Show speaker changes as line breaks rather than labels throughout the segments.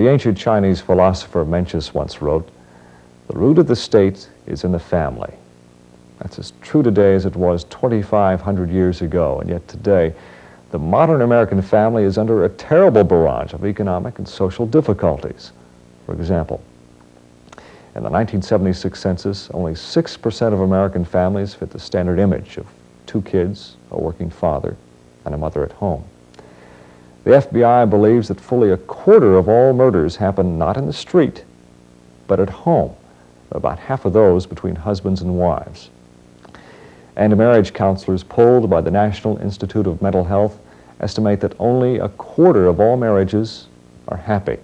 the ancient Chinese philosopher Mencius once wrote, "The root of the state is in the family." That's as true today as it was 2,500 years ago, and yet today, the modern American family is under a terrible barrage of economic and social difficulties. For example, in the 1976 census, only 6% of American families fit the standard image of 2 kids, a working father, and a mother at home. The FBI believes that fully a quarter of all murders happen not in the street, but at home, about half of those between husbands and wives. And marriage counselors polled by the National Institute of Mental Health estimate that only a quarter of all marriages are happy.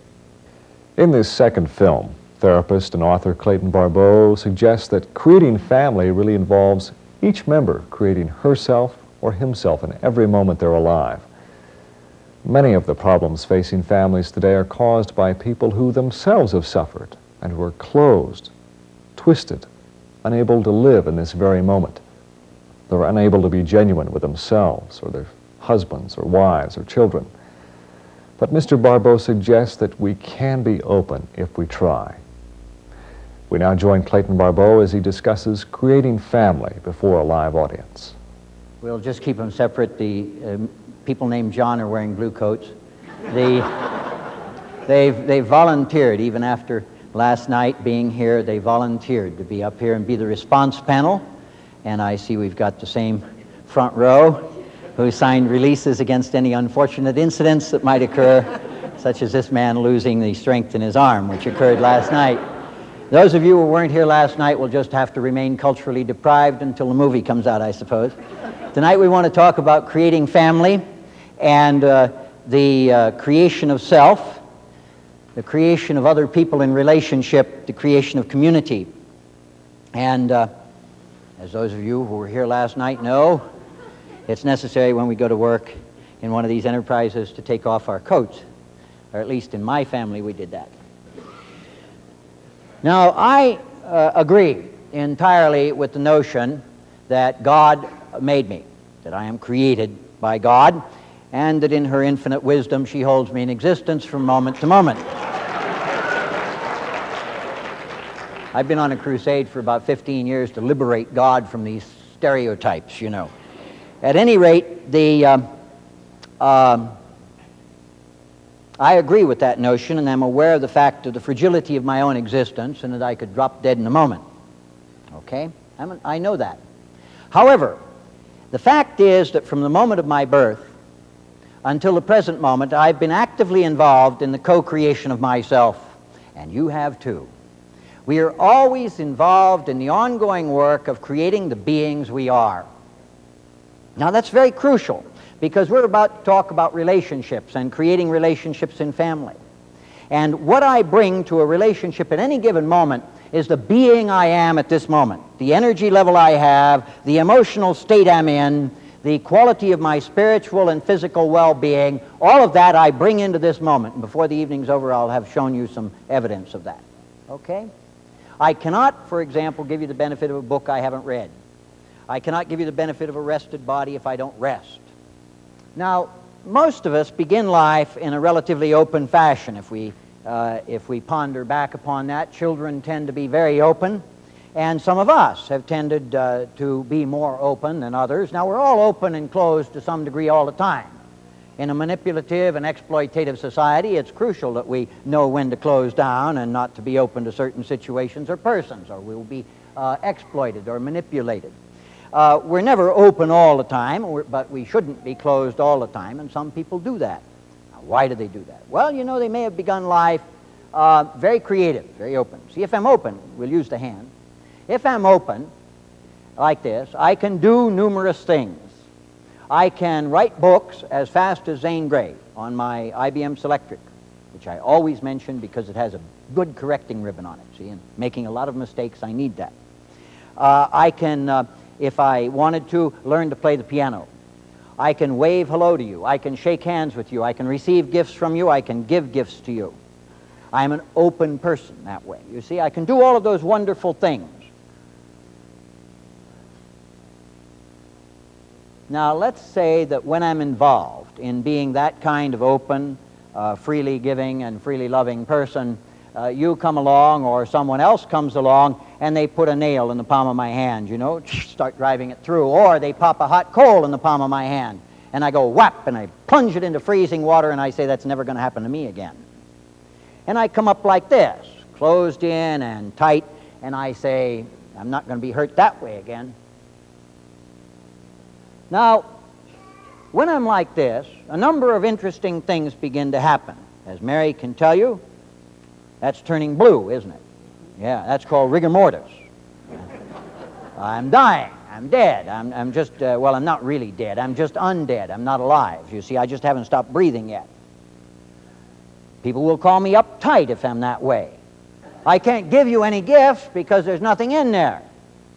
In this second film, therapist and author Clayton Barbeau suggests that creating family really involves each member creating herself or himself in every moment they're alive. Many of the problems facing families today are caused by people who themselves have suffered and who are closed, twisted, unable to live in this very moment. They're unable to be genuine with themselves or their husbands or wives or children. But Mr. Barbeau suggests that we can be open if we try. We now join Clayton Barbeau as he discusses creating family before a live audience.
We'll just keep them separate. The people named John are wearing blue coats. They've volunteered, even after last night being here, they volunteered to be up here and be the response panel. And I see we've got the same front row who signed releases against any unfortunate incidents that might occur, such as this man losing the strength in his arm, which occurred last night. Those of you who weren't here last night will just have to remain culturally deprived until the movie comes out, I suppose. Tonight we want to talk about creating family and the creation of self, the creation of other people in relationship, the creation of community. And as those of you who were here last night know, it's necessary when we go to work in one of these enterprises to take off our coats, or at least in my family we did that. Now, I agree entirely with the notion that God made me, that I am created by God, and that in her infinite wisdom she holds me in existence from moment to moment. I've been on a crusade for about 15 years to liberate God from these stereotypes, you know. At any rate, I agree with that notion, and I'm aware of the fact of the fragility of my own existence and that I could drop dead in a moment. Okay? I know that. However, the fact is that from the moment of my birth until the present moment, I've been actively involved in the co-creation of myself, and you have too. We are always involved in the ongoing work of creating the beings we are. Now, that's very crucial, because we're about to talk about relationships and creating relationships in family. And what I bring to a relationship at any given moment is the being I am at this moment, the energy level I have, the emotional state I'm in, the quality of my spiritual and physical well-being. All of that I bring into this moment. And before the evening's over, I'll have shown you some evidence of that. Okay? I cannot, for example, give you the benefit of a book I haven't read. I cannot give you the benefit of a rested body if I don't rest. Now, most of us begin life in a relatively open fashion. If we ponder back upon that, children tend to be very open, and some of us have tended to be more open than others. Now, we're all open and closed to some degree all the time. In a manipulative and exploitative society, it's crucial that we know when to close down and not to be open to certain situations or persons, or we'll be exploited or manipulated. We're never open all the time, but we shouldn't be closed all the time, and some people do that. Now, why do they do that? Well, you know, they may have begun life very creative, very open. See, if I'm open, we'll use the hand. If I'm open, like this, I can do numerous things. I can write books as fast as Zane Grey on my IBM Selectric, which I always mention because it has a good correcting ribbon on it. See, and making a lot of mistakes, I need that. I can... if I wanted to, learn to play the piano. I can wave hello to you. I can shake hands with you. I can receive gifts from you. I can give gifts to you. I'm an open person that way. You see, I can do all of those wonderful things. Now, let's say that when I'm involved in being that kind of open, freely giving and freely loving person, you come along or someone else comes along and they put a nail in the palm of my hand, you know, start driving it through, or they pop a hot coal in the palm of my hand, and I go whap, and I plunge it into freezing water, and I say, that's never going to happen to me again. And I come up like this, closed in and tight, and I say, I'm not going to be hurt that way again. Now, when I'm like this, a number of interesting things begin to happen. As Mary can tell you, that's turning blue, isn't it? Yeah, that's called rigor mortis. I'm dying. I'm dead. I'm just, well, I'm not really dead. I'm just undead. I'm not alive. You see, I just haven't stopped breathing yet. People will call me uptight if I'm that way. I can't give you any gifts because there's nothing in there.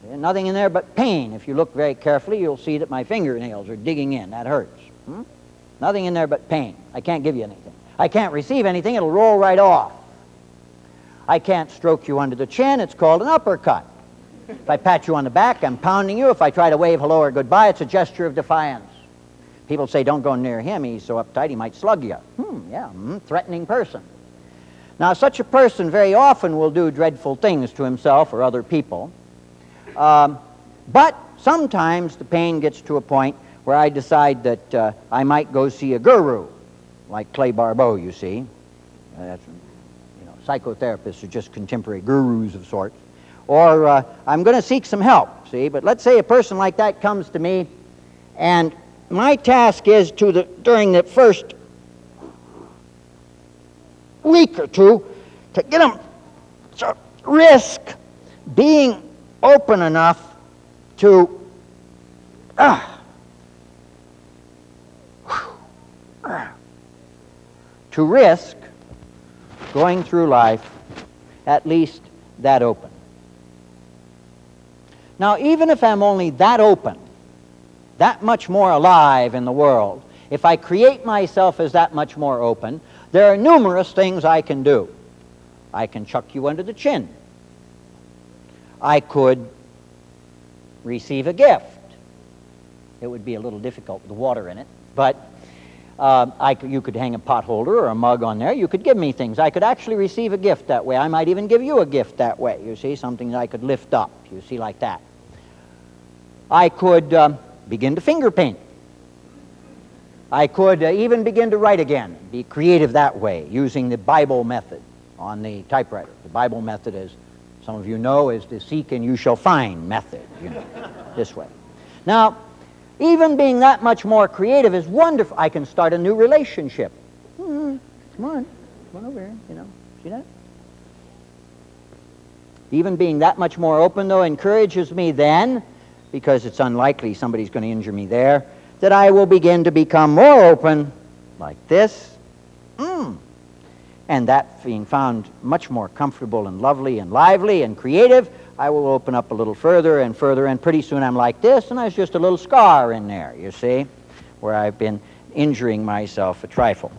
There's nothing in there but pain. If you look very carefully, you'll see that my fingernails are digging in. That hurts. Nothing in there but pain. I can't give you anything. I can't receive anything. It'll roll right off. I can't stroke you under the chin. It's called an uppercut. If I pat you on the back, I'm pounding you. If I try to wave hello or goodbye, it's a gesture of defiance. People say, don't go near him. He's so uptight, he might slug you. Threatening person. Now, such a person very often will do dreadful things to himself or other people. But sometimes the pain gets to a point where I decide that I might go see a guru, like Clay Barbeau, you see. Psychotherapists are just contemporary gurus of sorts. Or I'm going to seek some help, see. But let's say a person like that comes to me, and my task is during the first week or two to get them to risk being open enough to risk going through life at least that open. Now, even if I'm only that open, that much more alive in the world, if I create myself as that much more open, there are numerous things I can do. I can chuck you under the chin. I could receive a gift. It would be a little difficult with the water in it, but you could hang a pot holder or a mug on there. You could give me things. I could actually receive a gift that way. I might even give you a gift that way, you see, something that I could lift up, you see, like that. I could begin to finger paint. I could even begin to write again, be creative that way, using the Bible method on the typewriter. The Bible method, as some of you know, is the seek and you shall find method, you know, this way. Now, even being that much more creative is wonderful. I can start a new relationship. Come on over here, you know, see that? Even being that much more open, though, encourages me then, because it's unlikely somebody's going to injure me there, that I will begin to become more open like this. And that being found much more comfortable and lovely and lively and creative, I will open up a little further, and pretty soon I'm like this, and there's just a little scar in there, you see, where I've been injuring myself a trifle.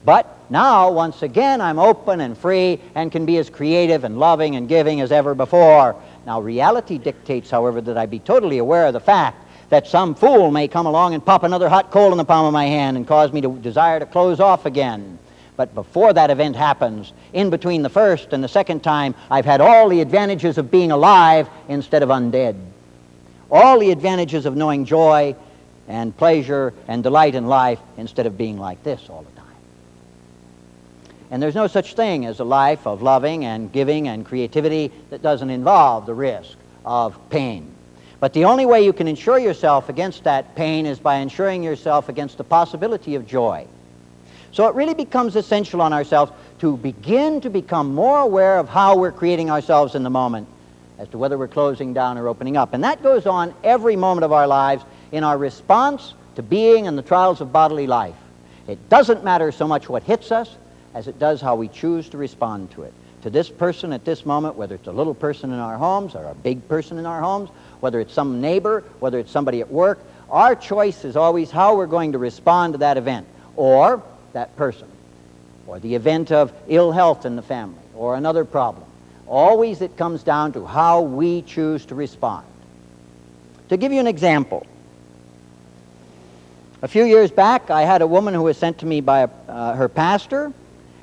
But now, once again, I'm open and free and can be as creative and loving and giving as ever before. Now, reality dictates, however, that I be totally aware of the fact that some fool may come along and pop another hot coal in the palm of my hand and cause me to desire to close off again. But before that event happens, in between the first and the second time, I've had all the advantages of being alive instead of undead. All the advantages of knowing joy and pleasure and delight in life instead of being like this all the time. And there's no such thing as a life of loving and giving and creativity that doesn't involve the risk of pain. But the only way you can insure yourself against that pain is by insuring yourself against the possibility of joy. So it really becomes essential on ourselves to begin to become more aware of how we're creating ourselves in the moment as to whether we're closing down or opening up. And that goes on every moment of our lives in our response to being and the trials of bodily life. It doesn't matter so much what hits us as it does how we choose to respond to it. To this person at this moment, whether it's a little person in our homes or a big person in our homes, whether it's some neighbor, whether it's somebody at work, our choice is always how we're going to respond to that event or that person, or the event of ill health in the family, or another problem. Always it comes down to how we choose to respond. To give you an example, A few years back, I had a woman who was sent to me by her pastor,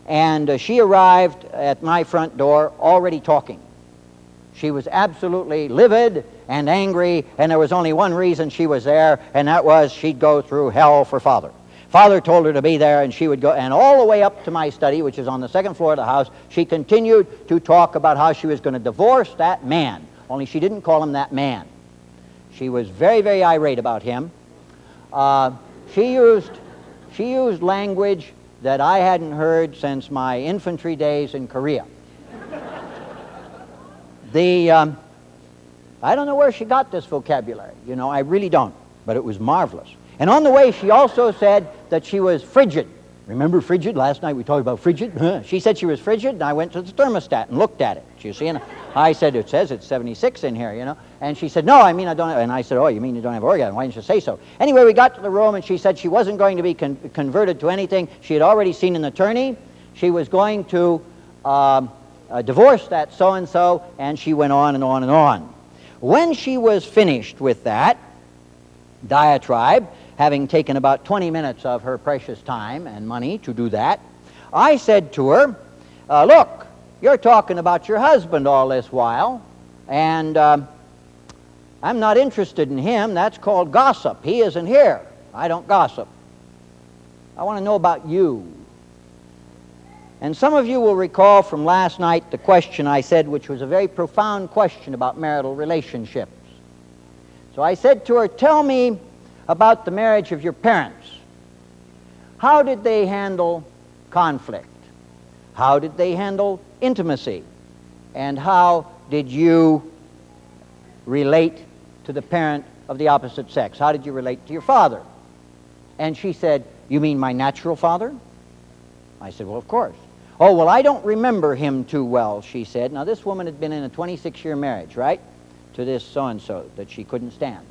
and she arrived at my front door already talking. She was absolutely livid and angry, and there was only one reason she was there, and that was she'd go through hell for Father. Father told her to be there, and she would go, and all the way up to my study, which is on the second floor of the house, she continued to talk about how she was going to divorce that man, only she didn't call him that man. She was very, very irate about him. She used language that I hadn't heard since my infantry days in Korea. I don't know where she got this vocabulary, you know, I really don't, but it was marvelous. And on the way, she also said that she was frigid. Remember frigid? Last night we talked about frigid. She said she was frigid, and I went to the thermostat and looked at it. You see, and I said, it says it's 76 in here, you know. And she said, no, I mean I don't have, and I said, oh, you mean you don't have orgasm? Why didn't you say so? Anyway, we got to the room, and she said she wasn't going to be converted to anything. She had already seen an attorney. She was going to divorce that so-and-so, and she went on and on and on. When she was finished with that diatribe, having taken about 20 minutes of her precious time and money to do that, I said to her, look, you're talking about your husband all this while, and I'm not interested in him. That's called gossip. He isn't here. I don't gossip. I want to know about you. And some of you will recall from last night the question I said, which was a very profound question about marital relationships. So I said to her, tell me about the marriage of your parents. How did they handle conflict? How did they handle intimacy? And how did you relate to the parent of the opposite sex? How did you relate to your father? And she said, you mean my natural father? I said, well, of course. Oh, well, I don't remember him too well, she said. Now, this woman had been in a 26-year marriage, right, to this so-and-so that she couldn't stand.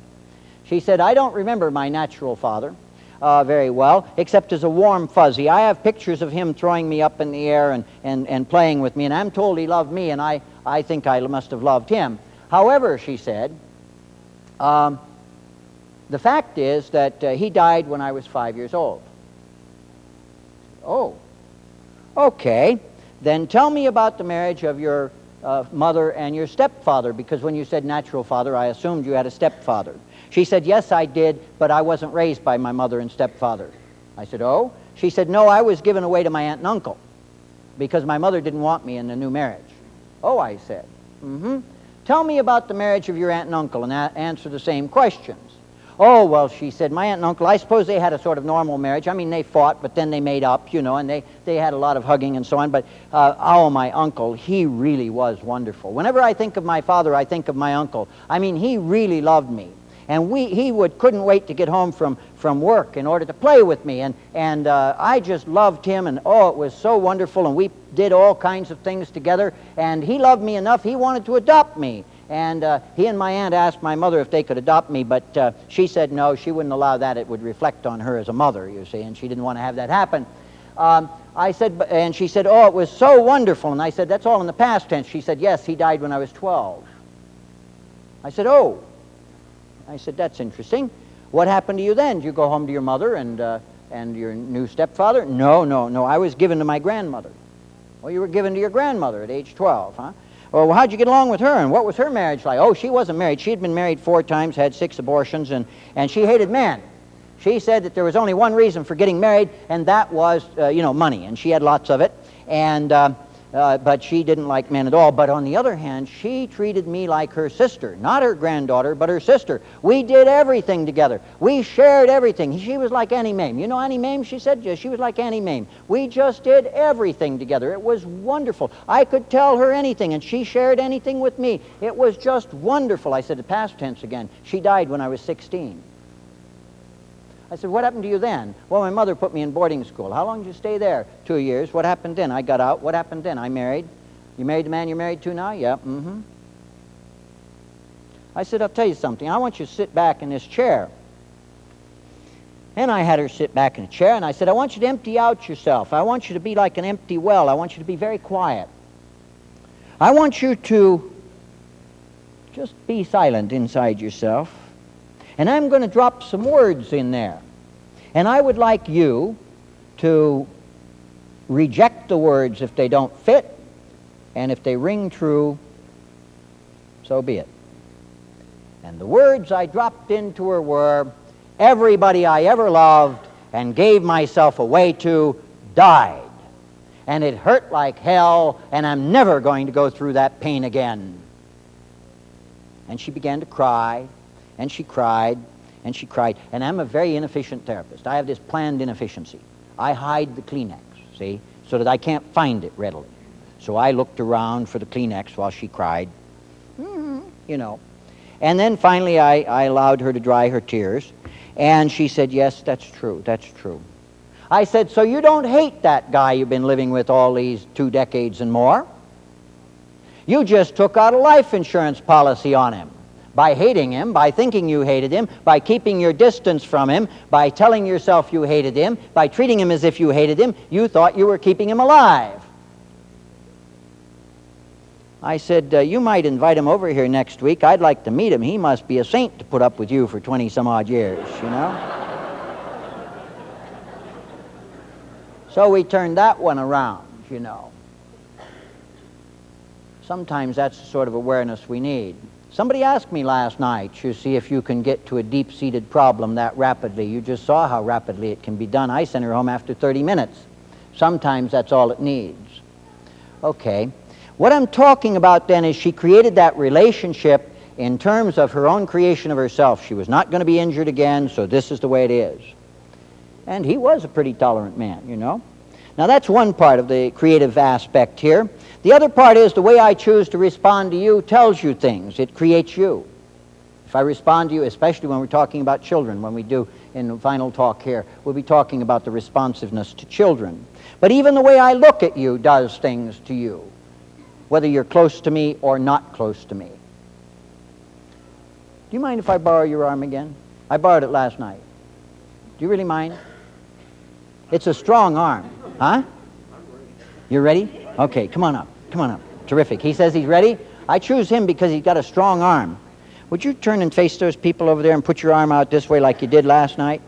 She said, I don't remember my natural father very well, except as a warm fuzzy. I have pictures of him throwing me up in the air and playing with me, and I'm told he loved me, and I think I must have loved him. However, she said, the fact is that he died when I was 5 years old. Oh, okay. Then tell me about the marriage of your mother and your stepfather, because when you said natural father, I assumed you had a stepfather. She said, yes, I did, but I wasn't raised by my mother and stepfather. I said, oh? She said, no, I was given away to my aunt and uncle because my mother didn't want me in the new marriage. Oh, I said, Tell me about the marriage of your aunt and uncle and answer the same questions. Oh, well, she said, my aunt and uncle, I suppose they had a sort of normal marriage. I mean, they fought, but then they made up, you know, and they had a lot of hugging and so on. But, my uncle, he really was wonderful. Whenever I think of my father, I think of my uncle. I mean, he really loved me. And he couldn't wait to get home from work in order to play with me. And I just loved him, and oh, it was so wonderful. And we did all kinds of things together. And he loved me enough, he wanted to adopt me. And he and my aunt asked my mother if they could adopt me, but she said no, she wouldn't allow that. It would reflect on her as a mother, you see, and she didn't want to have that happen. I said, and she said, oh, it was so wonderful. And I said, that's all in the past tense. She said, yes, he died when I was 12. I said, oh. I said, that's interesting. What happened to you then? Did you go home to your mother and your new stepfather? No, I was given to my grandmother. Well, you were given to your grandmother at age 12, huh? Well, how'd you get along with her, and what was her marriage like? Oh, she wasn't married. She had been married 4 times, had 6 abortions, and she hated men. She said that there was only one reason for getting married, and that was, money, and she had lots of it, and but she didn't like men at all. But on the other hand, she treated me like her sister, not her granddaughter, but her sister. We did everything together. We shared everything. She was like Annie Mame. You know Annie Mame? She said, yes, she was like Annie Mame. We just did everything together. It was wonderful. I could tell her anything, and she shared anything with me. It was just wonderful. I said the past tense again. She died when I was 16. I said, what happened to you then? Well, my mother put me in boarding school. How long did you stay there? 2 years. What happened then? I got out. What happened then? I married. You married the man you're married to now? Yeah, I said, I'll tell you something. I want you to sit back in this chair. And I had her sit back in a chair, and I said, I want you to empty out yourself. I want you to be like an empty well. I want you to be very quiet. I want you to just be silent inside yourself. And I'm going to drop some words in there. And I would like you to reject the words if they don't fit, and if they ring true, so be it. And the words I dropped into her were, everybody I ever loved and gave myself away to died. And it hurt like hell, and I'm never going to go through that pain again. And she began to cry, and she cried, and she cried. And I'm a very inefficient therapist. I have this planned inefficiency. I hide the Kleenex, see, so that I can't find it readily. So I looked around for the Kleenex while she cried, you know. And then finally I allowed her to dry her tears. And she said, yes, that's true, that's true. I said, so you don't hate that guy you've been living with all these 2 decades and more? You just took out a life insurance policy on him. By hating him, by thinking you hated him, by keeping your distance from him, by telling yourself you hated him, by treating him as if you hated him, you thought you were keeping him alive. I said, you might invite him over here next week. I'd like to meet him. He must be a saint to put up with you for 20-some-odd years, you know? So we turned that one around, you know. Sometimes that's the sort of awareness we need. Somebody asked me last night, you see, if you can get to a deep-seated problem that rapidly. You just saw how rapidly it can be done. I sent her home after 30 minutes. Sometimes that's all it needs. Okay. What I'm talking about then is she created that relationship in terms of her own creation of herself. She was not going to be injured again, so this is the way it is. And he was a pretty tolerant man, you know. Now that's one part of the creative aspect here. The other part is the way I choose to respond to you tells you things. It creates you. If I respond to you, especially when we're talking about children, when we do in the final talk here, we'll be talking about the responsiveness to children. But even the way I look at you does things to you, whether you're close to me or not close to me. Do you mind if I borrow your arm again? I borrowed it last night. Do you really mind? It's a strong arm. Huh? You're ready? Okay, come on up. Come on up. Terrific. He says he's ready. I choose him because he's got a strong arm. Would you turn and face those people over there and put your arm out this way like you did last night?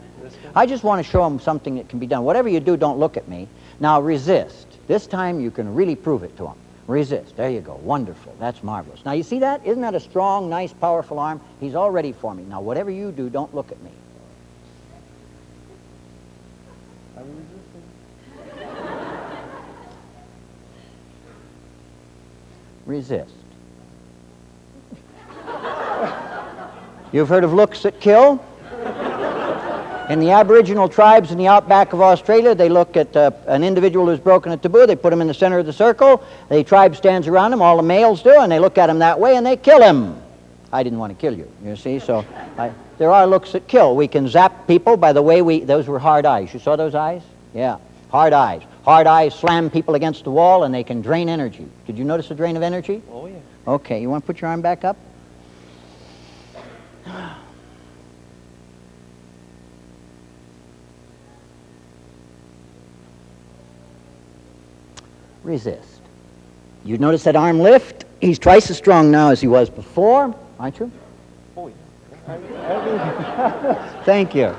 I just want to show them something that can be done. Whatever you do, don't look at me. Now resist. This time you can really prove it to them. Resist. There you go. Wonderful. That's marvelous. Now you see that? Isn't that a strong, nice, powerful arm? He's all ready for me. Now whatever you do, don't look at me. Resist. You've heard of looks that kill? In the Aboriginal tribes in the outback of Australia, they look at an individual who's broken a taboo, they put him in the center of the circle, the tribe stands around him, all the males do, and they look at him that way and they kill him. I didn't want to kill you, you see, so there are looks that kill. We can zap people by the way those were hard eyes. You saw those eyes? Yeah, hard eyes. Hard eyes slam people against the wall and they can drain energy. Did you notice the drain of energy?
Oh, yeah.
Okay, you want to put your arm back up? Resist. You notice that arm lift? He's twice as strong now as he was before, aren't you?
Oh, yeah.
Thank you.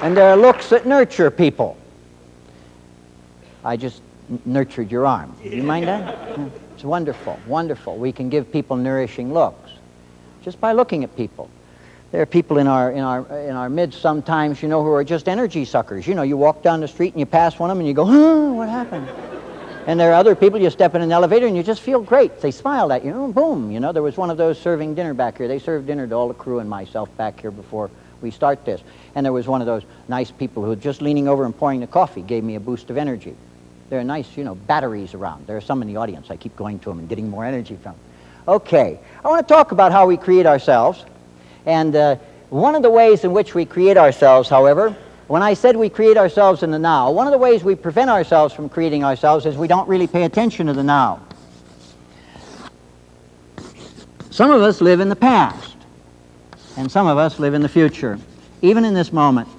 And there are looks that nurture people. I just nurtured your arm. Do you mind that? It's wonderful, wonderful. We can give people nourishing looks just by looking at people. There are people in our midst sometimes, you know, who are just energy suckers. You know, you walk down the street and you pass one of them and you go, huh, what happened? And there are other people, you step in an elevator and you just feel great. They smile at you, boom. You know, there was one of those serving dinner back here. They served dinner to all the crew and myself back here before we start this. And there was one of those nice people who just leaning over and pouring the coffee gave me a boost of energy. There are nice, you know, batteries around. There are some in the audience. I keep going to them and getting more energy from them. Okay, I want to talk about how we create ourselves. And one of the ways in which we create ourselves, however, when I said we create ourselves in the now, one of the ways we prevent ourselves from creating ourselves is we don't really pay attention to the now. Some of us live in the past, and some of us live in the future, even in this moment.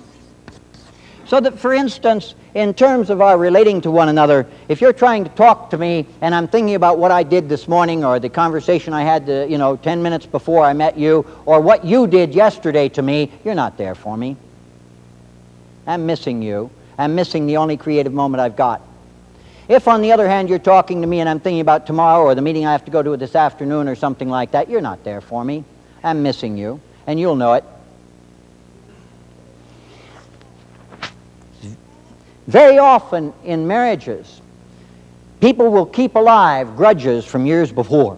So that, for instance, in terms of our relating to one another, if you're trying to talk to me and I'm thinking about what I did this morning or the conversation I had, 10 minutes before I met you, or what you did yesterday to me, you're not there for me. I'm missing you. I'm missing the only creative moment I've got. If, on the other hand, you're talking to me and I'm thinking about tomorrow or the meeting I have to go to this afternoon or something like that, you're not there for me. I'm missing you, and you'll know it. Very often in marriages, people will keep alive grudges from years before.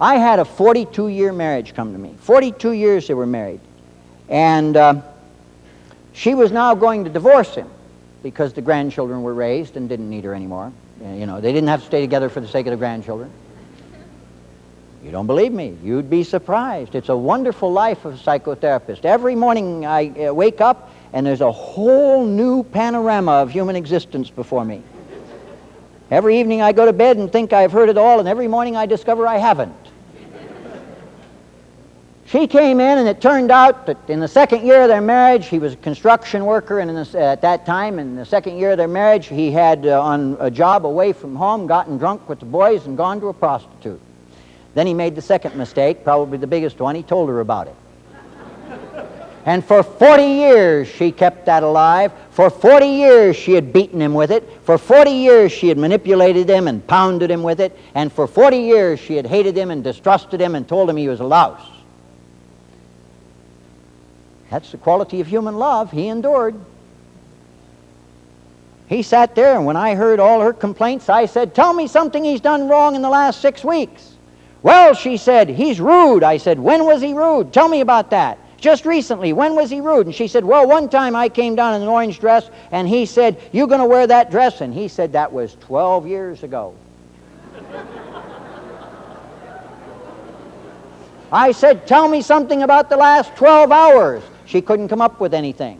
I had a 42-year marriage come to me. 42 years they were married. And she was now going to divorce him because the grandchildren were raised and didn't need her anymore. They didn't have to stay together for the sake of the grandchildren. You don't believe me? You'd be surprised. It's a wonderful life of a psychotherapist. Every morning I wake up and there's a whole new panorama of human existence before me. Every evening I go to bed and think I've heard it all, and every morning I discover I haven't. She came in, and it turned out that in the second year of their marriage, he was a construction worker, and at that time, in the second year of their marriage, he had on a job away from home, gotten drunk with the boys, and gone to a prostitute. Then he made the second mistake, probably the biggest one. He told her about it. And for 40 years she kept that alive. For 40 years she had beaten him with it. For 40 years she had manipulated him and pounded him with it. And for 40 years she had hated him and distrusted him and told him he was a louse. That's the quality of human love. He endured. He sat there, and when I heard all her complaints, I said, "Tell me something he's done wrong in the last 6 weeks." "Well," she said, "he's rude." I said, "When was he rude? Tell me about that." "Just recently. When was he rude?" And she said, "Well, one time I came down in an orange dress, and he said, 'You going to wear that dress?' And he said, 'That was 12 years ago.'" I said, "Tell me something about the last 12 hours. She couldn't come up with anything.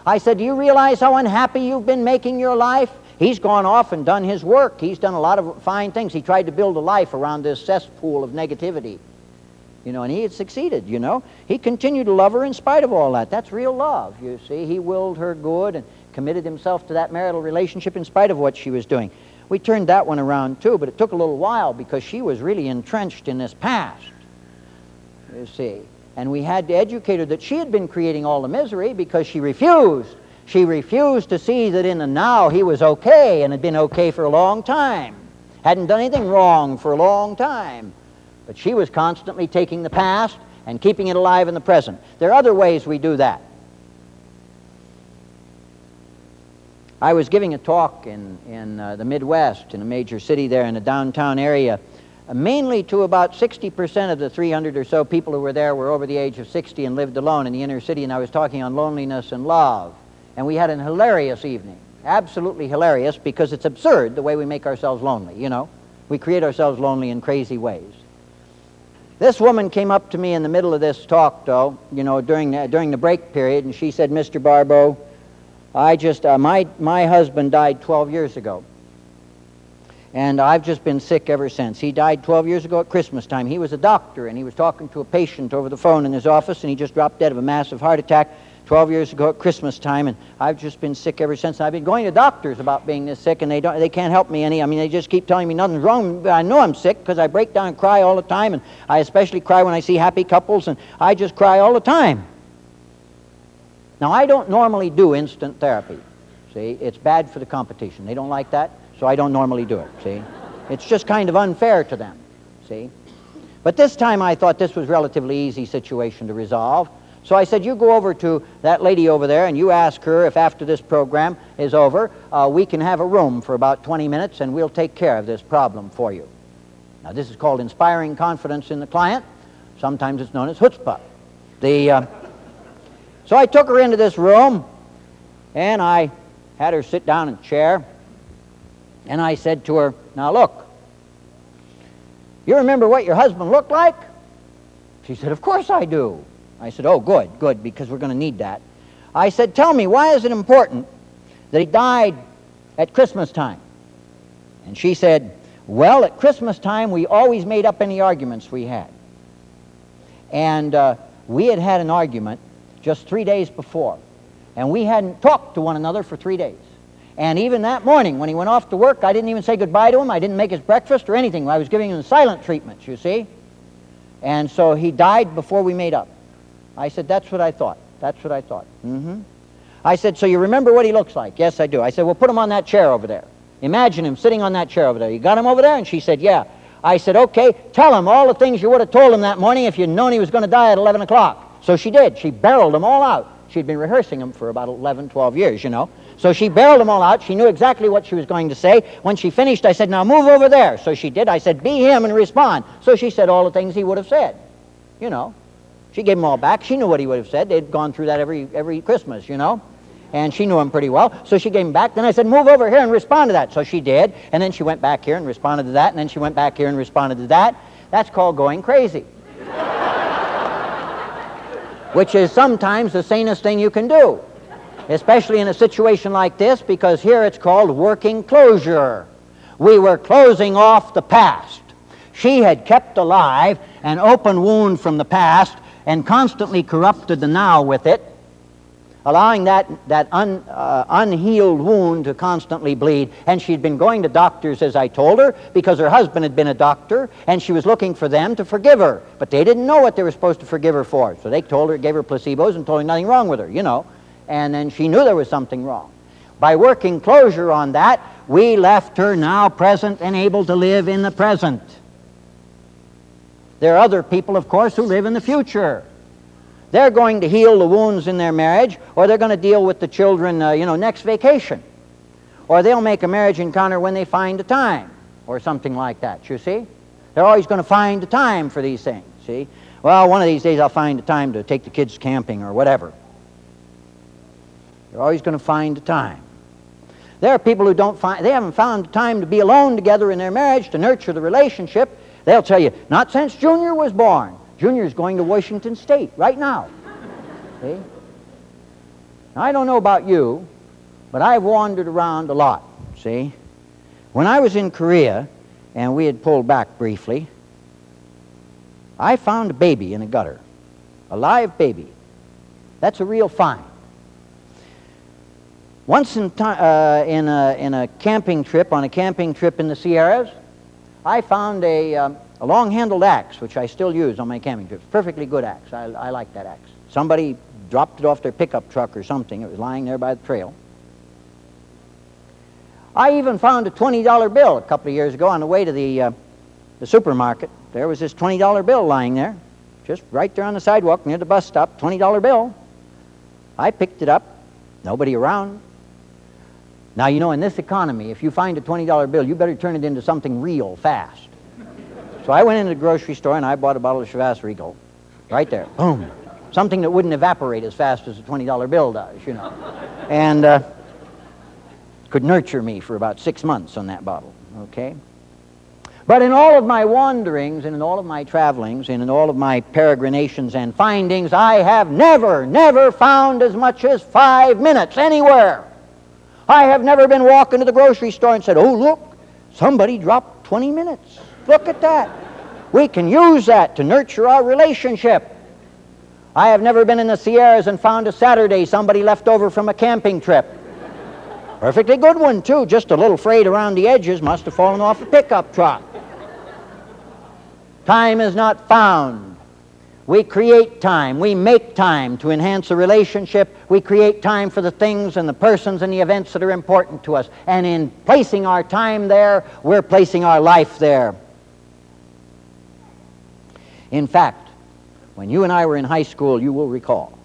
I said, "Do you realize how unhappy you've been making your life?" He's gone off and done his work. He's done a lot of fine things. He tried to build a life around this cesspool of negativity. And he had succeeded, He continued to love her in spite of all that. That's real love, you see. He willed her good and committed himself to that marital relationship in spite of what she was doing. We turned that one around, too, but it took a little while because she was really entrenched in this past, you see. And we had to educate her that she had been creating all the misery because she refused. She refused to see that in the now he was okay and had been okay for a long time. Hadn't done anything wrong for a long time. But she was constantly taking the past and keeping it alive in the present. There are other ways we do that. I was giving a talk in the Midwest, in a major city there in the downtown area, mainly to about 60% of the 300 or so people who were there were over the age of 60 and lived alone in the inner city, and I was talking on loneliness and love. And we had an hilarious evening, absolutely hilarious, because it's absurd the way we make ourselves lonely, We create ourselves lonely in crazy ways. This woman came up to me in the middle of this talk, though, during the break period, and she said, "Mr. Barbeau, my husband died 12 years ago, and I've just been sick ever since. He died 12 years ago at Christmas time. He was a doctor, and he was talking to a patient over the phone in his office, and he just dropped dead of a massive heart attack 12 years ago at Christmas time, and I've just been sick ever since. I've been going to doctors about being this sick, and they can't help me any. They just keep telling me nothing's wrong. But I know I'm sick because I break down and cry all the time, and I especially cry when I see happy couples, and I just cry all the time." Now, I don't normally do instant therapy. See, it's bad for the competition. They don't like that, so I don't normally do it, see. It's just kind of unfair to them, see. But this time I thought this was a relatively easy situation to resolve. So I said, "You go over to that lady over there and you ask her if after this program is over, we can have a room for about 20 minutes and we'll take care of this problem for you." Now, this is called inspiring confidence in the client. Sometimes it's known as chutzpah. So I took her into this room and I had her sit down in a chair and I said to her, "Now look, you remember what your husband looked like?" She said, "Of course I do." I said, "Oh, good, because we're going to need that." I said, "Tell me, why is it important that he died at Christmas time?" And she said, "Well, at Christmas time, we always made up any arguments we had. And we had had an argument just 3 days before. And we hadn't talked to one another for 3 days. And even that morning, when he went off to work, I didn't even say goodbye to him. I didn't make his breakfast or anything. I was giving him the silent treatments, you see. And so he died before we made up. I said, that's what I thought. That's what I thought. I said, so you remember what he looks like? Yes, I do. I said, well, put him on that chair over there. Imagine him sitting on that chair over there. You got him over there? And she said, yeah. I said, okay, tell him all the things you would have told him that morning if you'd known he was going to die at 11 o'clock. So she did. She barreled them all out. She'd been rehearsing them for about 11, 12 years, you know. So she barreled them all out. She knew exactly what she was going to say. When she finished, I said, now move over there. So she did. I said, be him and respond. So she said all the things he would have said, you know. She gave them all back. She knew what he would have said. They'd gone through that every Christmas, you know. And she knew him pretty well. So she gave him back. Then I said, move over here and respond to that. So she did. And then she went back here and responded to that. And then she went back here and responded to that. That's called going crazy. Which is sometimes the sanest thing you can do, especially in a situation like this, because here it's called working closure. We were closing off the past. She had kept alive an open wound from the past and constantly corrupted the now with it, allowing that unhealed wound to constantly bleed. And she'd been going to doctors, as I told her, because her husband had been a doctor, and she was looking for them to forgive her. But they didn't know what they were supposed to forgive her for. So they told her, gave her placebos and told her nothing wrong with her, you know. And then she knew there was something wrong. By working closure on that, we left her now present and able to live in the present. There are other people, of course, who live in the future. They're going to heal the wounds in their marriage, or they're going to deal with the children, next vacation. Or they'll make a marriage encounter when they find the time, or something like that, you see? They're always going to find the time for these things, see? Well, one of these days I'll find the time to take the kids camping or whatever. They're always going to find the time. There are people who they haven't found the time to be alone together in their marriage, to nurture the relationship. They'll tell you, not since Junior was born. Junior's going to Washington State right now. See? Now, I don't know about you, but I've wandered around a lot, see? When I was in Korea, and we had pulled back briefly, I found a baby in a gutter, a live baby. That's a real find. Once in a camping trip, on a camping trip in the Sierras, I found a long-handled axe, which I still use on my camping trips. Perfectly good axe. I like that axe. Somebody dropped it off their pickup truck or something. It was lying there by the trail. I even found a $20 bill a couple of years ago on the way to the supermarket. There was this $20 bill lying there, just right there on the sidewalk near the bus stop, $20 bill. I picked it up. Nobody around. Now, you know, in this economy, if you find a $20 bill, you better turn it into something real fast. So I went into the grocery store and I bought a bottle of Chivas Regal. Right there. Boom. Something that wouldn't evaporate as fast as a $20 bill does, you know. And could nurture me for about 6 months on that bottle, okay? But in all of my wanderings and in all of my travelings and in all of my peregrinations and findings, I have never found as much as 5 minutes anywhere. I have never been walking to the grocery store and said, oh, look, somebody dropped 20 minutes. Look at that. We can use that to nurture our relationship. I have never been in the Sierras and found a Saturday somebody left over from a camping trip. Perfectly good one, too. Just a little frayed around the edges. Must have fallen off a pickup truck. Time is not found. We create time. We make time to enhance a relationship. We create time for the things and the persons and the events that are important to us. And in placing our time there, we're placing our life there. In fact, when you and I were in high school, you will recall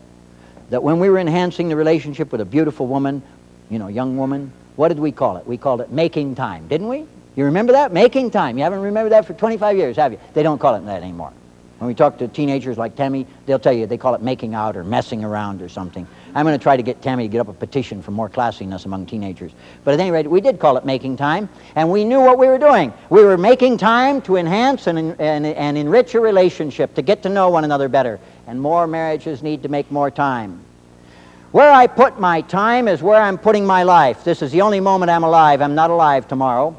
that when we were enhancing the relationship with a beautiful woman, you know, young woman, what did we call it? We called it making time, didn't we? You remember that? Making time. You haven't remembered that for 25 years, have you? They don't call it that anymore. When we talk to teenagers like Tammy, they'll tell you they call it making out or messing around or something. I'm going to try to get Tammy to get up a petition for more classiness among teenagers. But at any rate, we did call it making time, and we knew what we were doing. We were making time to enhance and enrich a relationship, to get to know one another better. And more marriages need to make more time. Where I put my time is where I'm putting my life. This is the only moment I'm alive. I'm not alive tomorrow.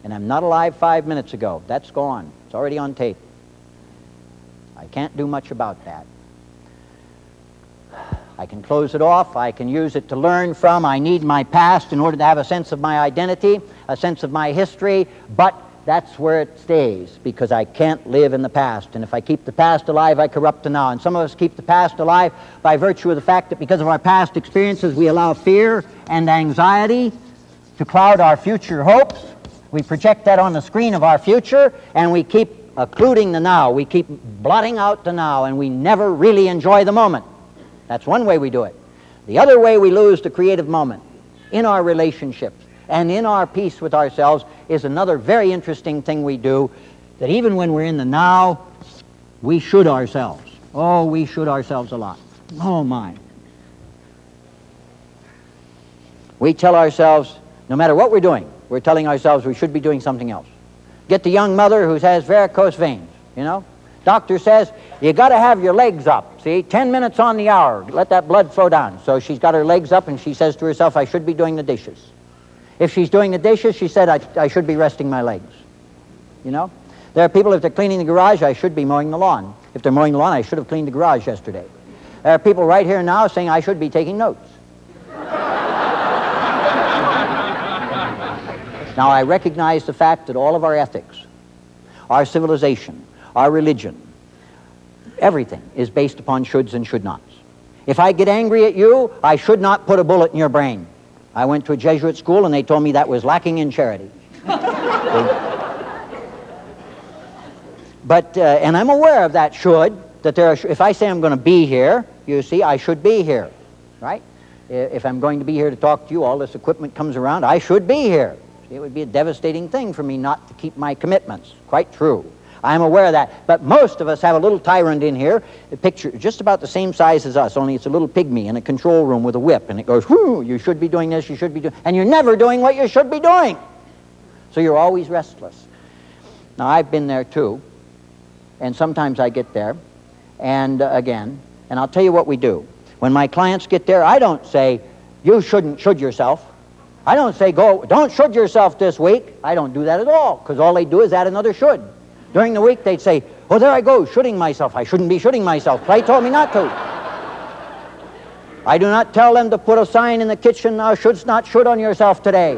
And I'm not alive 5 minutes ago. That's gone. It's already on tape. I can't do much about that. I can close it off. I can use it to learn from. I need my past in order to have a sense of my identity, a sense of my history, but that's where it stays, because I can't live in the past. And if I keep the past alive, I corrupt the now. And some of us keep the past alive by virtue of the fact that because of our past experiences, we allow fear and anxiety to cloud our future hopes. We project that on the screen of our future, and we keep occluding the now. We keep blotting out the now, and we never really enjoy the moment. That's one way we do it. The other way we lose the creative moment in our relationships and in our peace with ourselves is another very interesting thing we do, that even when we're in the now, we should ourselves. Oh, we should ourselves a lot. Oh, my. We tell ourselves, no matter what we're doing, we're telling ourselves we should be doing something else. Get the young mother who has varicose veins, you know. Doctor says, you got to have your legs up, see, 10 minutes on the hour, let that blood flow down. So she's got her legs up and she says to herself, I should be doing the dishes. If she's doing the dishes, she said, I should be resting my legs. You know? There are people, if they're cleaning the garage, I should be mowing the lawn. If they're mowing the lawn, I should have cleaned the garage yesterday. There are people right here now saying I should be taking notes. Now, I recognize the fact that all of our ethics, our civilization, our religion, everything is based upon shoulds and should nots. If I get angry at you, I should not put a bullet in your brain. I went to a Jesuit school and they told me that was lacking in charity. But, and I'm aware of that should, that there are, if I say I'm going to be here, you see, I should be here, right? If I'm going to be here to talk to you, all this equipment comes around, I should be here. It would be a devastating thing for me not to keep my commitments. Quite true. I'm aware of that. But most of us have a little tyrant in here, a picture just about the same size as us, only it's a little pygmy in a control room with a whip, and it goes, whoo, you should be doing this, you should be doing, and you're never doing what you should be doing. So you're always restless. Now, I've been there too, and sometimes I get there, and again, and I'll tell you what we do. When my clients get there, I don't say, you shouldn't should yourself. I don't say, go, don't should yourself this week. I don't do that at all, because all they do is add another should. During the week, they'd say, oh, there I go, shoulding myself. I shouldn't be shoulding myself. Clay told me not to. I do not tell them to put a sign in the kitchen, thou shouldst not should on yourself today.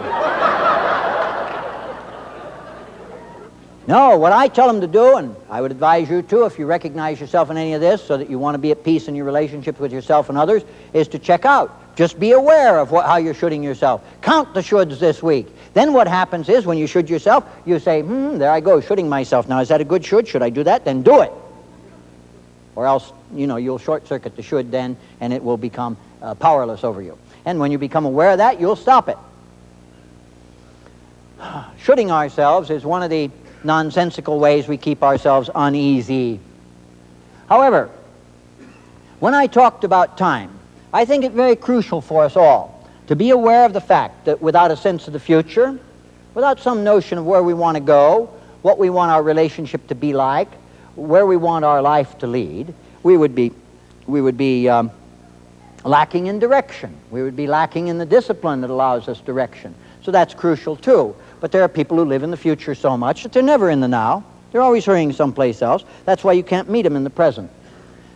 No, what I tell them to do, and I would advise you too, if you recognize yourself in any of this, so that you want to be at peace in your relationships with yourself and others, is to check out. Just be aware of how you're shoulding yourself. Count the shoulds this week. Then what happens is, when you should yourself, you say, there I go, shoulding myself. Now, is that a good should? Should I do that? Then do it. Or else, you know, you'll short-circuit the should then, and it will become powerless over you. And when you become aware of that, you'll stop it. Shoulding ourselves is one of the nonsensical ways we keep ourselves uneasy. However, when I talked about time, I think it very crucial for us all to be aware of the fact that without a sense of the future, without some notion of where we want to go, what we want our relationship to be like, where we want our life to lead, we would be lacking in direction. We would be lacking in the discipline that allows us direction. So that's crucial too. But there are people who live in the future so much that they're never in the now. They're always hurrying someplace else. That's why you can't meet them in the present.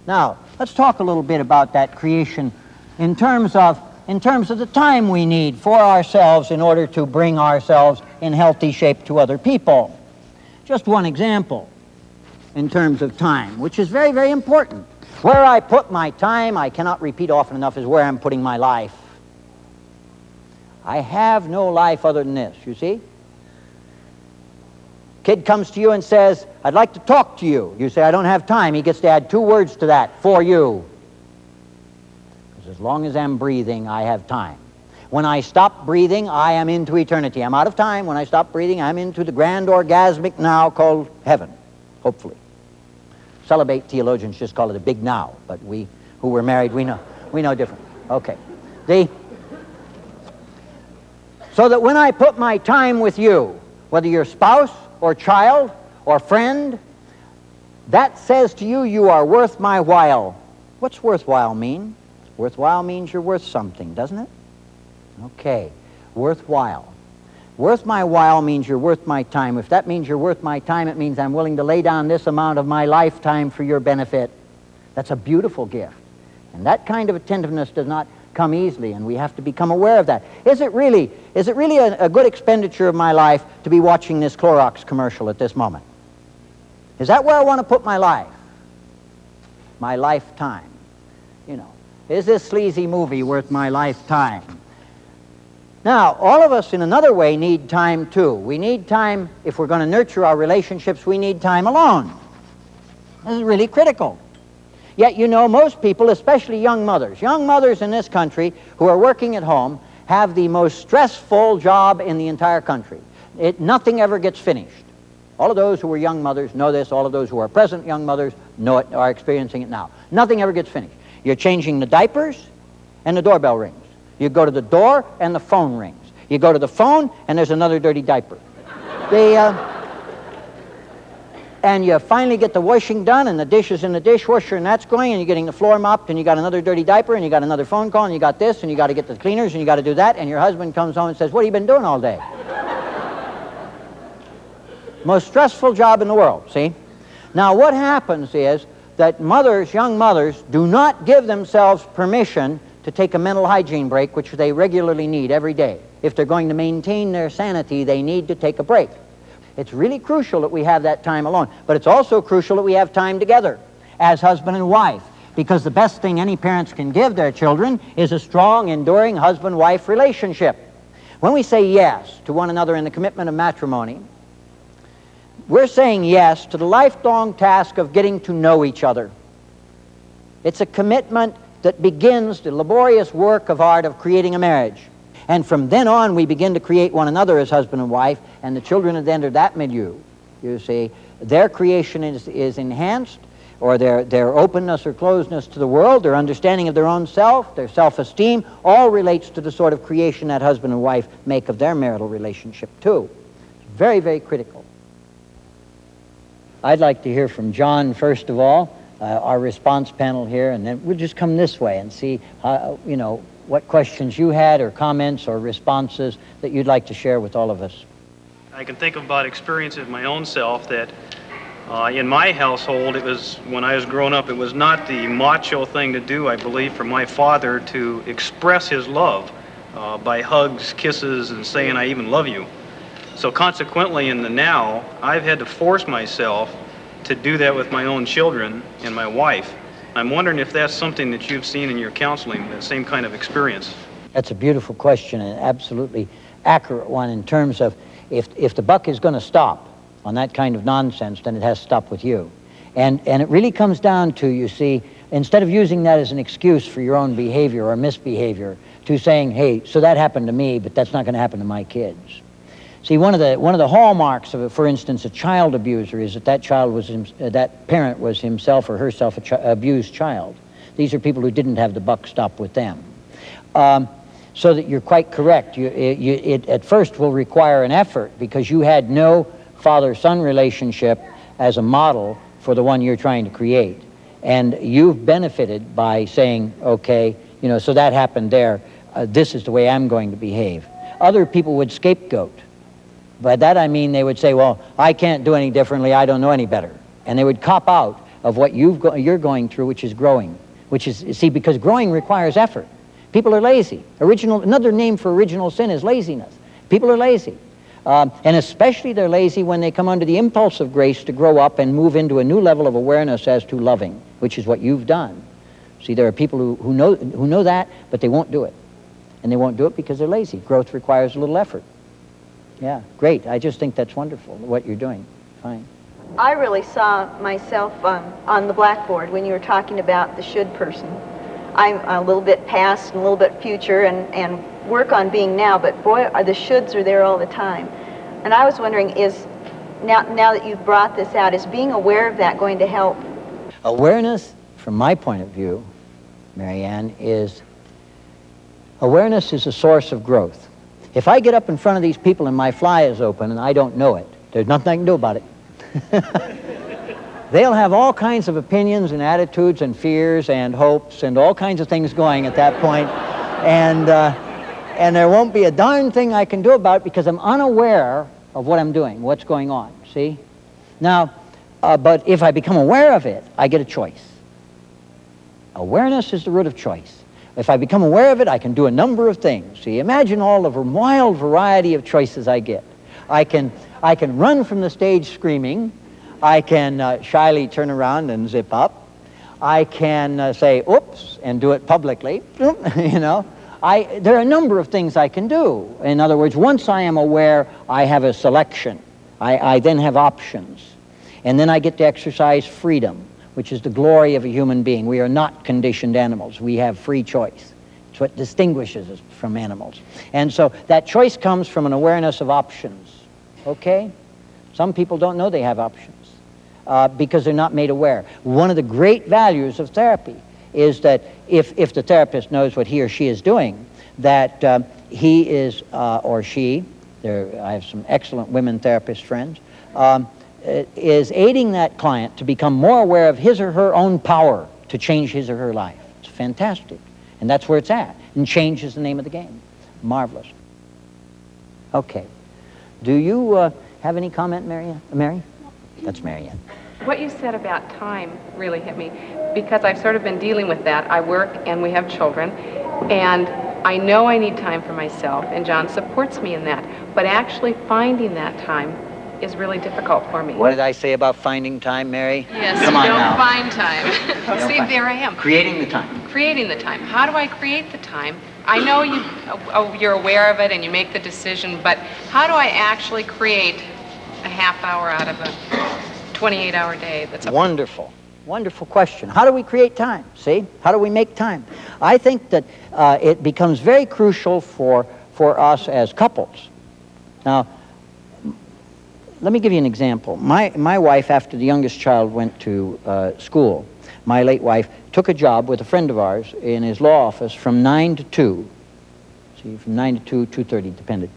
Now, let's talk a little bit about that creation in terms of the time we need for ourselves in order to bring ourselves in healthy shape to other people. Just one example in terms of time, which is very, very important. Where I put my time, I cannot repeat often enough, is where I'm putting my life. I have no life other than this, you see? Kid comes to you and says, I'd like to talk to you. You say, I don't have time. He gets to add 2 words to that, for you. Because as long as I'm breathing, I have time. When I stop breathing, I am into eternity. I'm out of time. When I stop breathing, I'm into the grand orgasmic now called heaven, hopefully. Celibate theologians just call it a big now, but we who were married, we know different. Okay. So that when I put my time with you, whether you're spouse or child or friend, that says to you, you are worth my while. What's worthwhile mean? Worthwhile means you're worth something, doesn't it? Okay, worthwhile. Worth my while means you're worth my time. If that means you're worth my time, it means I'm willing to lay down this amount of my lifetime for your benefit. That's a beautiful gift. And that kind of attentiveness does not come easily, and we have to become aware of that. Is it really a good expenditure of my life to be watching this Clorox commercial at this moment? Is that where I want to put my life? My lifetime. You know, is this sleazy movie worth my lifetime? Now, all of us in another way need time too. We need time, if we're going to nurture our relationships, we need time alone. This is really critical. Yet, you know, most people, especially young mothers in this country who are working at home, have the most stressful job in the entire country. Nothing ever gets finished. All of those who are young mothers know this. All of those who are present young mothers know it, are experiencing it now. Nothing ever gets finished. You're changing the diapers, and the doorbell rings. You go to the door, and the phone rings. You go to the phone, and there's another dirty diaper. And you finally get the washing done, and the dishes in the dishwasher, and that's going, and you're getting the floor mopped, and you got another dirty diaper, and you got another phone call, and you got this, and you got to get the cleaners, and you got to do that, and your husband comes home and says, "What have you been doing all day?" Most stressful job in the world, see? Now, what happens is that mothers, young mothers, do not give themselves permission to take a mental hygiene break, which they regularly need every day. If they're going to maintain their sanity, they need to take a break. It's really crucial that we have that time alone, but it's also crucial that we have time together as husband and wife, because the best thing any parents can give their children is a strong, enduring husband-wife relationship. When we say yes to one another in the commitment of matrimony, we're saying yes to the lifelong task of getting to know each other. It's a commitment that begins the laborious work of art of creating a marriage. And from then on, we begin to create one another as husband and wife, and the children that enter that milieu, you see, their creation is enhanced, or their openness or closeness to the world, their understanding of their own self, their self-esteem, all relates to the sort of creation that husband and wife make of their marital relationship, too. Very, very critical. I'd like to hear from John, first of all, our response panel here, and then we'll just come this way and see, you know, what questions you had or comments or responses that you'd like to share with all of us.
I can think about experiences of my own self that in my household, it was, when I was growing up, it was not the macho thing to do, I believe, for my father to express his love by hugs, kisses, and saying, "I even love you." So consequently, in the now, I've had to force myself to do that with my own children and my wife. I'm wondering if that's something that you've seen in your counseling, that same kind of experience.
That's a beautiful question, and an absolutely accurate one in terms of if the buck is going to stop on that kind of nonsense, then it has to stop with you. And it really comes down to, you see, instead of using that as an excuse for your own behavior or misbehavior, to saying, "Hey, so that happened to me, but that's not going to happen to my kids." See, one of the hallmarks of, for instance, a child abuser is that that parent was himself or herself an abused child. These are people who didn't have the buck stop with them. So that you're quite correct. It at first will require an effort because you had no father-son relationship as a model for the one you're trying to create. And you've benefited by saying, "Okay, you know, so that happened there. This is the way I'm going to behave." Other people would scapegoat. By that I mean they would say, "Well, I can't do any differently, I don't know any better." And they would cop out of what you're going through, which is growing. Which is, see, because growing requires effort. People are lazy. Another name for original sin is laziness. People are lazy. And especially they're lazy when they come under the impulse of grace to grow up and move into a new level of awareness as to loving, which is what you've done. See, there are people who know that, but they won't do it. And they won't do it because they're lazy. Growth requires a little effort. Yeah, great. I just think that's wonderful, what you're doing. Fine.
I really saw myself on the blackboard when you were talking about the should person. I'm a little bit past and a little bit future and work on being now, but boy, the shoulds are there all the time. And I was wondering, is now that you've brought this out, is being aware of that going to help?
Awareness, from my point of view, Marianne, awareness is a source of growth. If I get up in front of these people and my fly is open and I don't know it, there's nothing I can do about it. They'll have all kinds of opinions and attitudes and fears and hopes and all kinds of things going at that point. And there won't be a darn thing I can do about it because I'm unaware of what I'm doing, what's going on, see? Now, but if I become aware of it, I get a choice. Awareness is the root of choice. If I become aware of it, I can do a number of things. See, imagine all the wild variety of choices I get. I can run from the stage screaming. I can shyly turn around and zip up. I can say, oops, and do it publicly, you know. There are a number of things I can do. In other words, once I am aware, I have a selection. I then have options. And then I get to exercise freedom, which is the glory of a human being. We are not conditioned animals. We have free choice. It's what distinguishes us from animals. And so that choice comes from an awareness of options, okay? Some people don't know they have options because they're not made aware. One of the great values of therapy is that if the therapist knows what he or she is doing, that he is, or she, I have some excellent women therapist friends, is aiding that client to become more aware of his or her own power to change his or her life. It's fantastic. And that's where it's at. And change is the name of the game. Marvelous. Okay. Do you have any comment, Mary? That's Marianne.
What you said about time really hit me, because I've sort of been dealing with that. I work and we have children, and I know I need time for myself, and John supports me in that. But actually finding that time is really difficult for me.
What did I say about finding time, Mary?
Yes,
Come on now.
find time. See, there I am.
Creating the time.
Creating the time. How do I create the time? I know you're aware of it and you make the decision, but how do I actually create a half hour out of a 28-hour day? That's
wonderful. Wonderful question. How do we create time? See? How do we make time? I think that it becomes very crucial for us as couples. Now, let me give you an example. My wife, after the youngest child went to school, my late wife took a job with a friend of ours in his law office from 9 to 2. See, from 9 to 2, 2:30, depended.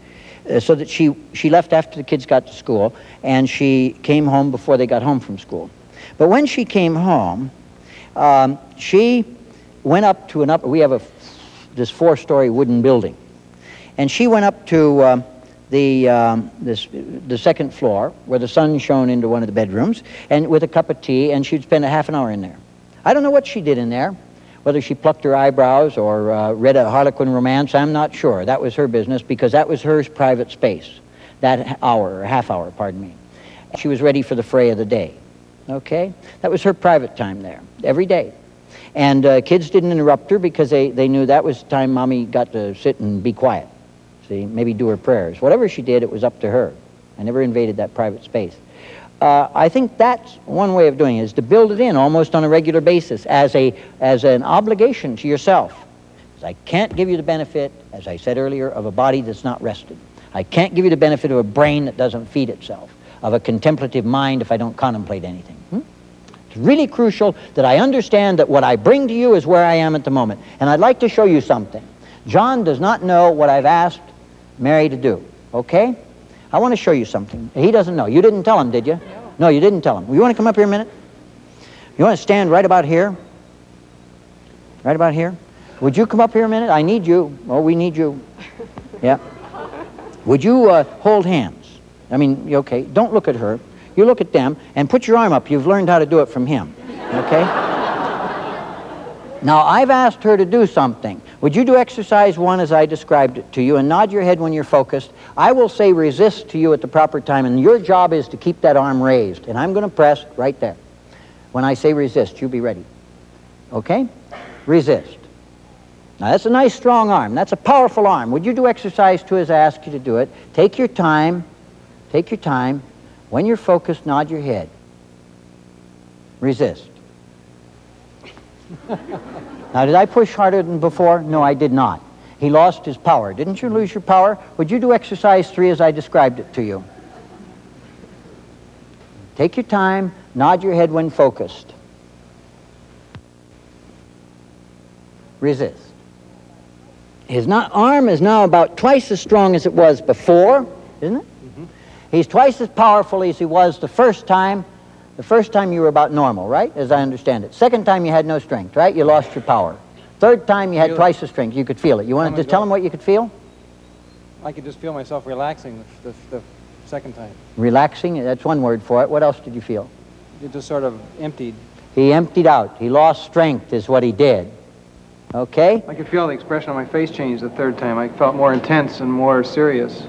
So that she left after the kids got to school, and she came home before they got home from school. But when she came home, she went up to we have this 4-story wooden building, and she went up to the second floor where the sun shone into one of the bedrooms, and with a cup of tea, and she'd spend a half an hour in there. I don't know what she did in there, whether she plucked her eyebrows or read a Harlequin romance. I'm not sure. That was her business, because that was her private space, that hour, or half hour, pardon me. She was ready for the fray of the day, okay? That was her private time there, every day. And kids didn't interrupt her because they knew that was the time Mommy got to sit and be quiet. See, maybe do her prayers. Whatever she did, it was up to her. I never invaded that private space. I think that's one way of doing it, is to build it in almost on a regular basis as an obligation to yourself. I can't give you the benefit, as I said earlier, of a body that's not rested. I can't give you the benefit of a brain that doesn't feed itself, of a contemplative mind if I don't contemplate anything. It's really crucial that I understand that what I bring to you is where I am at the moment. And I'd like to show you something. John does not know what I've asked Mary to do, okay? I want to show you something. He doesn't know. You didn't tell him, did you? No, you didn't tell him. You want to come up here a minute? You want to stand right about here? Right about here? Would you come up here a minute? I need you. Oh, we need you. Yeah. Would you hold hands? I mean, okay, don't look at her. You look at them and put your arm up. You've learned how to do it from him, okay? Now, I've asked her to do something. Would you do exercise 1 as I described it to you, and nod your head when you're focused? I will say resist to you at the proper time, and your job is to keep that arm raised. And I'm going to press right there. When I say resist, you be ready. Okay? Resist. Now, that's a nice, strong arm. That's a powerful arm. Would you do exercise 2 as I ask you to do it? Take your time. Take your time. When you're focused, nod your head. Resist. Now, did I push harder than before? No, I did not. He lost his power. Didn't you lose your power? Would you do exercise 3 as I described it to you? Take your time, nod your head when focused. Resist. His arm is now about twice as strong as it was before, isn't it? Mm-hmm. He's twice as powerful as he was the first time. The first time you were about normal, right, as I understand it. Second time you had no strength, right? You lost your power. Third time you had twice the strength. You could feel it. You want to just tell him what you could feel?
I could just feel myself relaxing the second time.
Relaxing, that's one word for it. What else did you feel?
It just sort of emptied.
He emptied out. He lost strength is what he did. Okay?
I could feel the expression on my face change the third time. I felt more intense and more serious.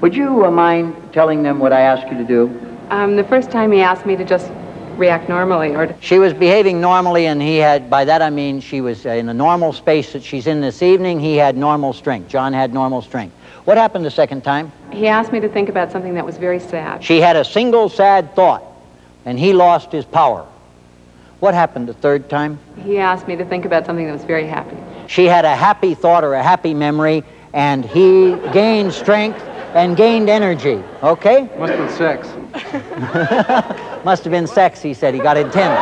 Would you mind telling them what I asked you to do?
The first time he asked me to just react normally, or to...
She was behaving normally, and he had, by that I mean she was in a normal space that she's in this evening. He had normal strength. John had normal strength. What happened the second time?
He asked me to think about something that was very sad.
She had a single sad thought, and he lost his power. What happened the third time?
He asked me to think about something that was very happy.
She had a happy thought or a happy memory, and he gained strength and gained energy. Okay?
Must have been sex.
Must have been sex, he said. He got intense.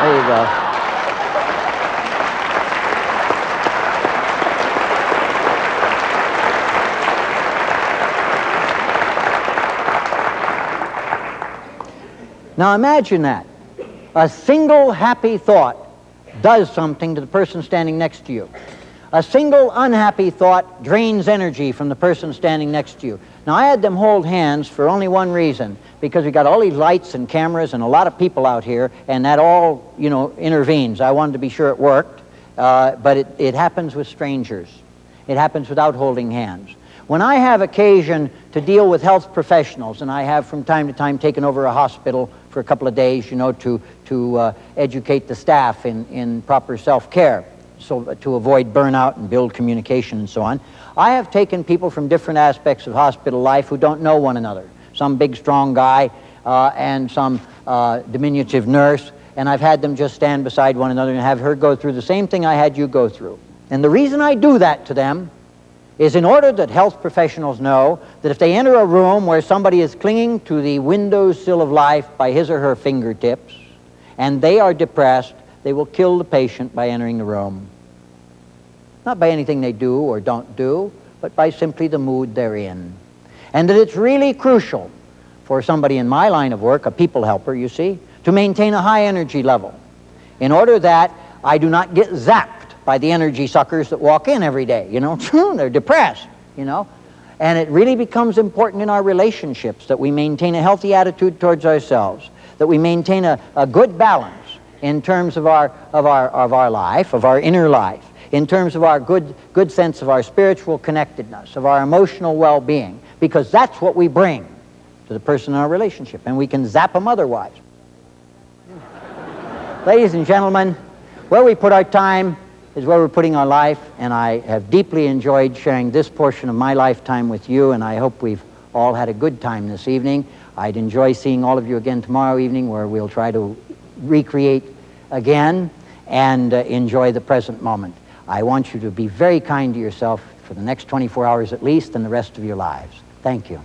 There you go. Now imagine that. A single happy thought does something to the person standing next to you. A single unhappy thought drains energy from the person standing next to you. Now, I had them hold hands for only one reason, because we got all these lights and cameras and a lot of people out here, and that all, you know, intervenes. I wanted to be sure it worked, but it happens with strangers. It happens without holding hands. When I have occasion to deal with health professionals, and I have from time to time taken over a hospital for a couple of days, you know, to educate the staff in proper self-care, so to avoid burnout and build communication and so on. I have taken people from different aspects of hospital life who don't know one another. Some big, strong guy and some diminutive nurse, and I've had them just stand beside one another and have her go through the same thing I had you go through. And the reason I do that to them is in order that health professionals know that if they enter a room where somebody is clinging to the windowsill of life by his or her fingertips, and they are depressed, they will kill the patient by entering the room. Not by anything they do or don't do, but by simply the mood they're in. And that it's really crucial for somebody in my line of work, a people helper, you see, to maintain a high energy level in order that I do not get zapped by the energy suckers that walk in every day, you know. They're depressed, you know. And it really becomes important in our relationships that we maintain a healthy attitude towards ourselves, that we maintain a good balance in terms of our life, of our inner life, in terms of our good sense of our spiritual connectedness, of our emotional well-being, because that's what we bring to the person in our relationship, and we can zap them otherwise. Ladies and gentlemen, where we put our time is where we're putting our life, and I have deeply enjoyed sharing this portion of my lifetime with you, and I hope we've all had a good time this evening. I'd enjoy seeing all of you again tomorrow evening, where we'll try to recreate again and enjoy the present moment. I want you to be very kind to yourself for the next 24 hours at least and the rest of your lives. Thank you.